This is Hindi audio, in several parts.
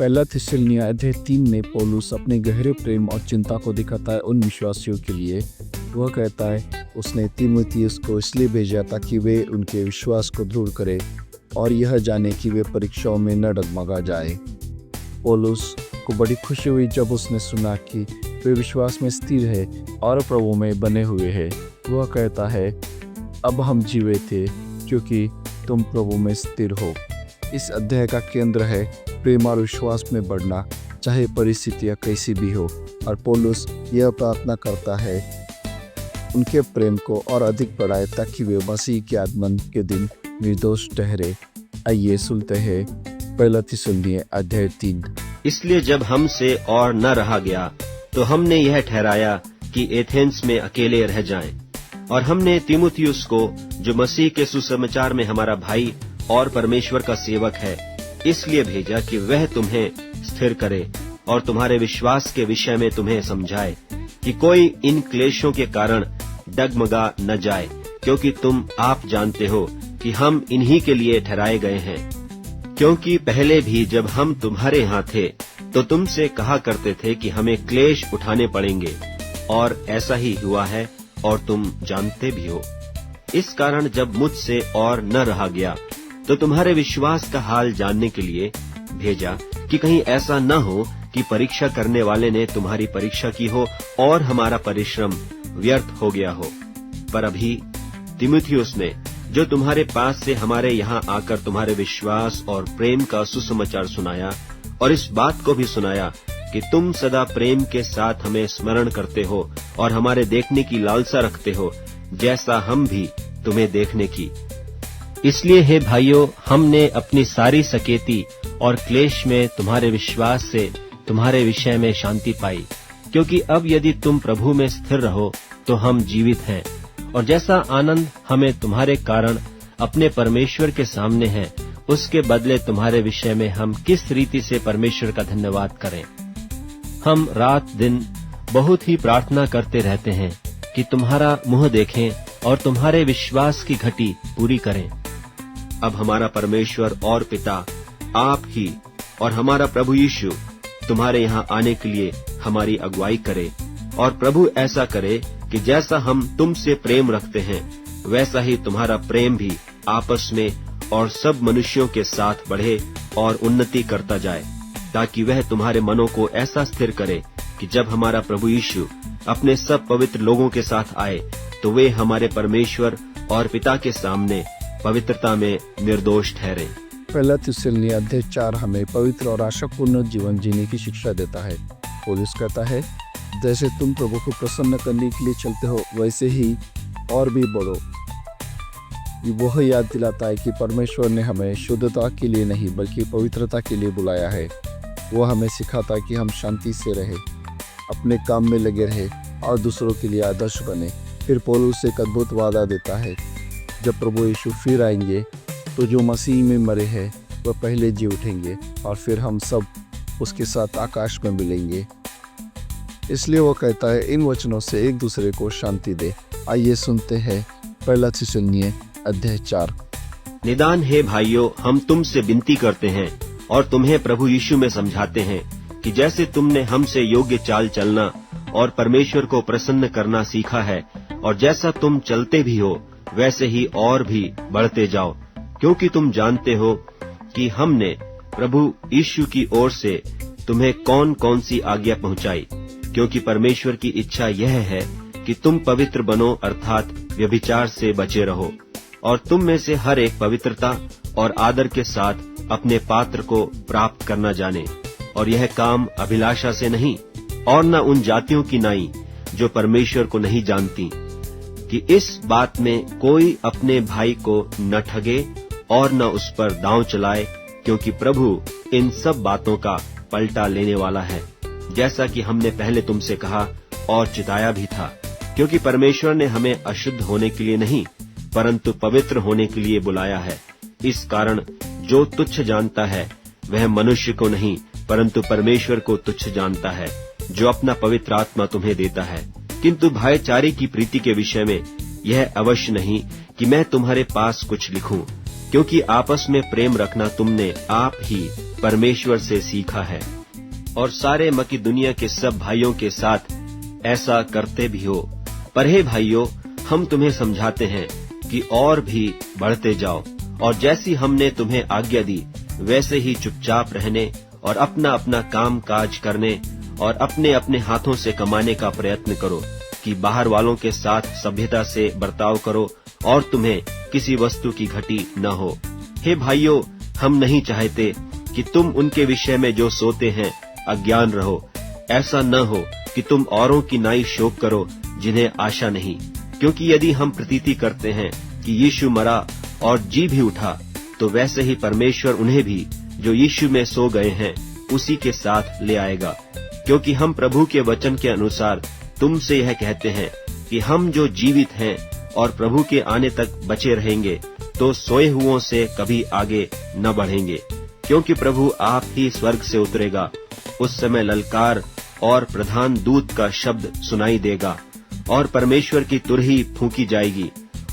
पहला थिस्सलुनीकियों अध्याय 3 में पौलुस अपने गहरे प्रेम और चिंता को दिखाता है उन विश्वासियों के लिए। वह कहता है उसने तीमुथियुस को इसलिए भेजा ताकि वे उनके विश्वास को दृढ़ करे और यह जाने कि वे परीक्षाओं में न डगमगा जाए। पौलुस को बड़ी खुशी हुई जब उसने सुना कि वे विश्वास में स्थिर है और प्रभु में बने हुए हैं। वह कहता है अब हम जीवित थे क्योंकि तुम प्रभु में स्थिर हो। इस अध्याय का केंद्र है प्रेम और विश्वास में बढ़ना, चाहे परिस्थितियाँ कैसी भी हो। और पौलुस यह प्रार्थना करता है उनके प्रेम को और अधिक बढ़ाए ताकि वे मसीह के आगमन के दिन निर्दोष ठहरे। आइए सुनते हैं पहला थिस्सलुनीकियों अध्याय 3। इसलिए जब हमसे और न रहा गया तो हमने यह ठहराया कि एथेंस में अकेले रह जाएं। और हमने तीमुथियुस को, जो मसीह के सुसमाचार में हमारा भाई और परमेश्वर का सेवक है, इसलिए भेजा कि वह तुम्हें स्थिर करे और तुम्हारे विश्वास के विषय में तुम्हें समझाए कि कोई इन क्लेशों के कारण डगमगा न जाए, क्योंकि तुम आप जानते हो कि हम इन्हीं के लिए ठहराए गए हैं। क्योंकि पहले भी जब हम तुम्हारे यहाँ थे तो तुमसे कहा करते थे कि हमें क्लेश उठाने पड़ेंगे, और ऐसा ही हुआ है और तुम जानते भी हो। इस कारण जब मुझसे और न रहा गया तो तुम्हारे विश्वास का हाल जानने के लिए भेजा कि कहीं ऐसा न हो कि परीक्षा करने वाले ने तुम्हारी परीक्षा की हो और हमारा परिश्रम व्यर्थ हो गया हो। पर अभी तीमुथियुस ने, जो तुम्हारे पास से हमारे यहाँ आकर तुम्हारे विश्वास और प्रेम का सुसमाचार सुनाया, और इस बात को भी सुनाया कि तुम सदा प्रेम के साथ हमें स्मरण करते हो और हमारे देखने की लालसा रखते हो, जैसा हम भी तुम्हें देखने की। इसलिए हे भाइयों, हमने अपनी सारी सकेती और क्लेश में तुम्हारे विश्वास से तुम्हारे विषय में शांति पाई, क्योंकि अब यदि तुम प्रभु में स्थिर रहो तो हम जीवित हैं। और जैसा आनंद हमें तुम्हारे कारण अपने परमेश्वर के सामने है, उसके बदले तुम्हारे विषय में हम किस रीति से परमेश्वर का धन्यवाद करें। हम रात दिन बहुत ही प्रार्थना करते रहते हैं कि तुम्हारा मुंह देखें और तुम्हारे विश्वास की घटी पूरी करें। अब हमारा परमेश्वर और पिता आप ही और हमारा प्रभु यीशु तुम्हारे यहाँ आने के लिए हमारी अगुवाई करे, और प्रभु ऐसा करे कि जैसा हम तुमसे प्रेम रखते हैं वैसा ही तुम्हारा प्रेम भी आपस में और सब मनुष्यों के साथ बढ़े और उन्नति करता जाए, ताकि वह तुम्हारे मनों को ऐसा स्थिर करे कि जब हमारा प्रभु यीशु अपने सब पवित्र लोगों के साथ आए तो वे हमारे परमेश्वर और पिता के सामने पवित्रता में निर्दोष ठहरे। पहला थिस्सलुनीकियों अध्याय 4 हमें पवित्र और आशापूर्ण जीवन जीने की शिक्षा देता है। पौलुस कहता है जैसे तुम प्रभु को प्रसन्न करने के लिए चलते हो वैसे ही और भी बढ़ो। वह याद दिलाता है कि परमेश्वर ने हमें शुद्धता के लिए नहीं बल्कि पवित्रता के लिए बुलाया है। वह हमें सिखाता है कि हम शांति से रहे, अपने काम में लगे रहे और दूसरों के लिए आदर्श बने। फिर पौलुस एक अद्भुत वादा देता है, जब प्रभु यीशु फिर आएंगे तो जो मसीह में मरे हैं वह पहले जी उठेंगे और फिर हम सब उसके साथ आकाश में मिलेंगे। इसलिए वो कहता है इन वचनों से एक दूसरे को शांति दे। आइए सुनते हैं पहला थिस्सलुनीकियों अध्याय 4। निदान हे भाइयों, हम तुमसे विनती करते हैं और तुम्हें प्रभु यीशु में समझाते हैं कि जैसे तुमने हमसे योग्य चाल चलना और परमेश्वर को प्रसन्न करना सीखा है, और जैसा तुम चलते भी हो वैसे ही और भी बढ़ते जाओ, क्योंकि तुम जानते हो कि हमने प्रभु यीशु की ओर से तुम्हें कौन कौन सी आज्ञा पहुंचाई। क्योंकि परमेश्वर की इच्छा यह है कि तुम पवित्र बनो, अर्थात व्यभिचार से बचे रहो, और तुम में से हर एक पवित्रता और आदर के साथ अपने पात्र को प्राप्त करना जाने। और यह काम अभिलाषा से नहीं, और न उन जातियों की नाई जो परमेश्वर को नहीं जानती, कि इस बात में कोई अपने भाई को न ठगे और न उस पर दांव चलाए, क्योंकि प्रभु इन सब बातों का पलटा लेने वाला है, जैसा कि हमने पहले तुमसे कहा और चिताया भी था। क्योंकि परमेश्वर ने हमें अशुद्ध होने के लिए नहीं परंतु पवित्र होने के लिए बुलाया है। इस कारण जो तुच्छ जानता है वह मनुष्य को नहीं परंतु परमेश्वर को तुच्छ जानता है, जो अपना पवित्र आत्मा तुम्हें देता है। किंतु भाईचारे की प्रीति के विषय में यह अवश्य नहीं कि मैं तुम्हारे पास कुछ लिखूं, क्योंकि आपस में प्रेम रखना तुमने आप ही परमेश्वर से सीखा है और सारे मकिदुनिया के सब भाइयों के साथ ऐसा करते भी हो। पर हे भाइयों, हम तुम्हें समझाते हैं कि और भी बढ़ते जाओ और जैसी हमने तुम्हें आज्ञा दी वैसे ही चुपचाप रहने और अपना अपना काम काज करने और अपने अपने हाथों से कमाने का प्रयत्न करो कि बाहर वालों के साथ सभ्यता से बर्ताव करो और तुम्हें किसी वस्तु की घटी न हो। हे भाइयों, हम नहीं चाहते कि तुम उनके विषय में जो सोते हैं अज्ञान रहो। ऐसा न हो कि तुम औरों की नाई शोक करो जिन्हें आशा नहीं, क्योंकि यदि हम प्रतीति करते हैं कि यीशु मरा और जी भी उठा, तो वैसे ही परमेश्वर उन्हें भी जो यीशु में सो गए हैं उसी के साथ ले आएगा। क्योंकि हम प्रभु के वचन के अनुसार तुमसे यह कहते हैं कि हम जो जीवित हैं और प्रभु के आने तक बचे रहेंगे तो सोए हुओं से कभी आगे न बढ़ेंगे। क्योंकि प्रभु आप ही स्वर्ग से उतरेगा, उस समय ललकार और प्रधान दूत का शब्द सुनाई देगा और परमेश्वर की तुरही फूंकी जाएगी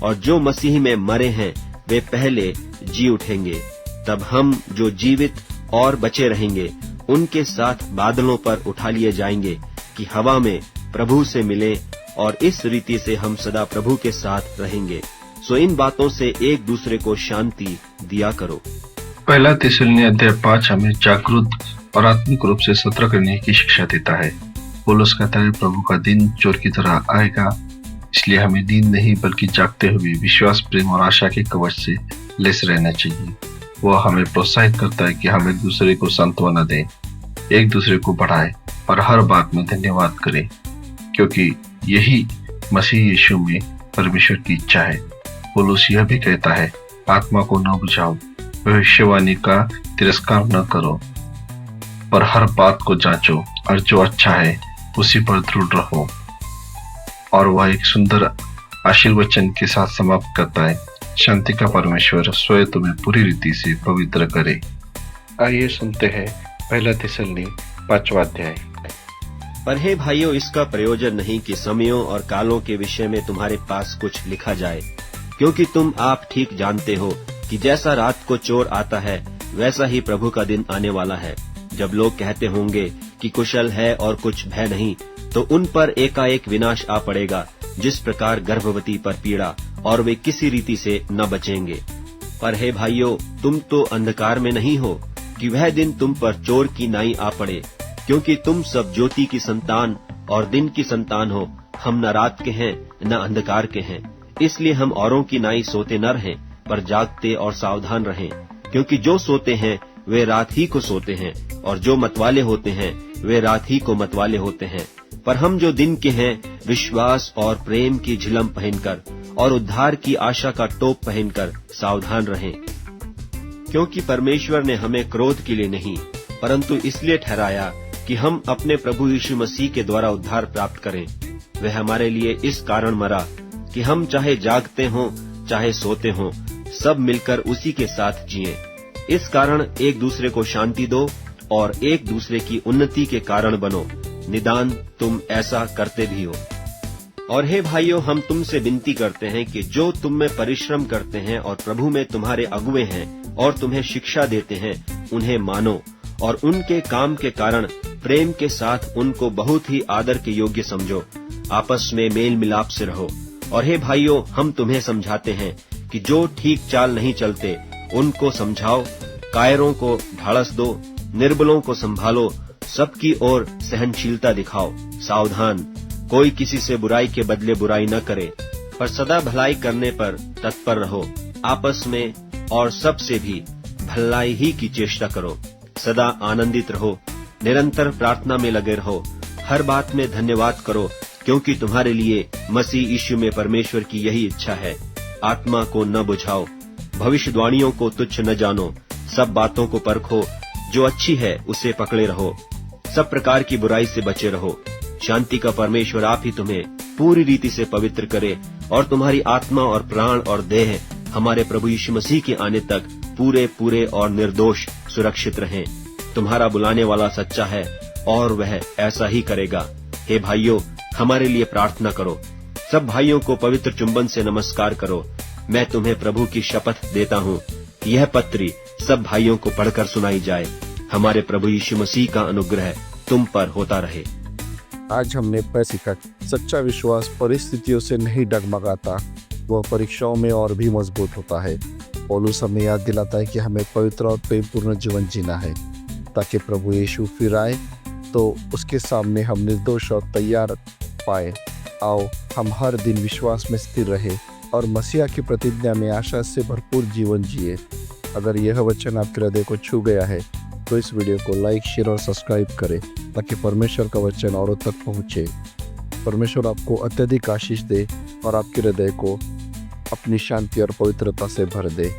और जो मसीह में मरे हैं वे पहले जी उठेंगे। तब हम जो जीवित और बचे रहेंगे उनके साथ बादलों पर उठा लिए जाएंगे कि हवा में प्रभु से मिले और इस रीति से हम सदा प्रभु के साथ रहेंगे। सो इन बातों से एक दूसरे को शांति दिया करो। पहला थिस्सलुनीय अध्याय 5 हमें जागरूक और आत्मिक रूप से सतर्क रहने की शिक्षा देता है। पौलुस कहता है, प्रभु का दिन चोर की तरह आएगा, इसलिए हमें नींद नहीं बल्कि जागते हुए विश्वास, प्रेम और आशा के कवच से लैस रहना चाहिए। वह हमें प्रोत्साहित करता है कि हम एक दूसरे को सांत्वना दें, एक दूसरे को बढ़ाएं और हर बात में धन्यवाद करें, क्योंकि यही मसीह यीशु में परमेश्वर की इच्छा है। पौलुस यह भी कहता है, आत्मा को न बुझाओ, भविष्यवाणी का तिरस्कार न करो, पर हर बात को जांचो और जो अच्छा है उसी पर दृढ़ रहो। और वह एक सुंदर आशीर्वचन के साथ समाप्त करता है, शांति का परमेश्वर स्वयं तुम्हें पूरी रीति से पवित्र करे। आइए सुनते हैं पहला थिस्सलुनी 5वां अध्याय। पर हे भाइयों, इसका प्रयोजन नहीं कि समयों और कालों के विषय में तुम्हारे पास कुछ लिखा जाए, क्योंकि तुम आप ठीक जानते हो कि जैसा रात को चोर आता है वैसा ही प्रभु का दिन आने वाला है। जब लोग कहते होंगे कि कुशल है और कुछ भय नहीं, तो उन पर एकाएक विनाश आ पड़ेगा, जिस प्रकार गर्भवती पर पीड़ा, और वे किसी रीति से न बचेंगे। पर हे भाइयों, तुम तो अंधकार में नहीं हो कि वह दिन तुम पर चोर की नाई आ पड़े, क्योंकि तुम सब ज्योति की संतान और दिन की संतान हो। हम न रात के हैं न अंधकार के हैं, इसलिए हम औरों की नाई सोते न रहें, पर जागते और सावधान रहें। क्योंकि जो सोते हैं वे रात ही को सोते हैं, और जो मतवाले होते हैं वे रात ही को मतवाले होते हैं। पर हम जो दिन के हैं विश्वास और प्रेम की झिलम पहनकर और उद्धार की आशा का टोप पहनकर सावधान रहें। क्योंकि परमेश्वर ने हमें क्रोध के लिए नहीं, परंतु इसलिए ठहराया कि हम अपने प्रभु यीशु मसीह के द्वारा उद्धार प्राप्त करें। वह हमारे लिए इस कारण मरा कि हम चाहे जागते हों चाहे सोते हों, सब मिलकर उसी के साथ जिएं। इस कारण एक दूसरे को शांति दो और एक दूसरे की उन्नति के कारण बनो, निदान तुम ऐसा करते भी हो। और हे भाइयों, हम तुमसे विनती करते हैं कि जो तुम में परिश्रम करते हैं और प्रभु में तुम्हारे अगुवे हैं और तुम्हें शिक्षा देते हैं, उन्हें मानो और उनके काम के कारण प्रेम के साथ उनको बहुत ही आदर के योग्य समझो। आपस में मेल मिलाप से रहो। और हे भाइयों, हम तुम्हें समझाते हैं कि जो ठीक चाल नहीं चलते उनको समझाओ, कायरों को ढाढ़स दो, निर्बलों को संभालो, सबकी ओर सहनशीलता दिखाओ। सावधान, कोई किसी से बुराई के बदले बुराई न करे, पर सदा भलाई करने पर तत्पर रहो। आपस में और सब से भी भलाई ही की चेष्टा करो। सदा आनंदित रहो, निरंतर प्रार्थना में लगे रहो, हर बात में धन्यवाद करो, क्योंकि तुम्हारे लिए मसीह यीशु में परमेश्वर की यही इच्छा है। आत्मा को न बुझाओ, भविष्यवाणियों को तुच्छ न जानो, सब बातों को परखो, जो अच्छी है उसे पकड़े रहो, सब प्रकार की बुराई से बचे रहो। शांति का परमेश्वर आप ही तुम्हें पूरी रीति से पवित्र करे और तुम्हारी आत्मा और प्राण और देह हमारे प्रभु यीशु मसीह के आने तक पूरे पूरे और निर्दोष सुरक्षित रहें। तुम्हारा बुलाने वाला सच्चा है और वह ऐसा ही करेगा। हे भाइयों, हमारे लिए प्रार्थना करो। सब भाइयों को पवित्र चुंबन से नमस्कार करो। मैं तुम्हें प्रभु की शपथ देता हूँ यह पत्री सब भाइयों को पढ़कर सुनाई जाए। हमारे प्रभु यीशु मसीह का अनुग्रह तुम पर होता रहे। आज हमने सीखा, सच्चा विश्वास परिस्थितियों से नहीं डगमगाता, वह परीक्षाओं में और भी मजबूत होता है। पौलुस हमें याद दिलाता है कि हमें पवित्र और प्रेमपूर्ण जीवन जीना है ताकि प्रभु यीशु फिर आए तो उसके सामने हम निर्दोष और तैयार पाए। आओ हम हर दिन विश्वास में स्थिर रहे और मसीहा की प्रतिज्ञा में आशा से भरपूर जीवन जिए। अगर यह वचन आपके हृदय को छू गया है तो इस वीडियो को लाइक, शेयर और सब्सक्राइब करें ताकि परमेश्वर का वचन औरों तक पहुँचे। परमेश्वर आपको अत्यधिक आशीष दे और आपके हृदय को अपनी शांति और पवित्रता से भर दे।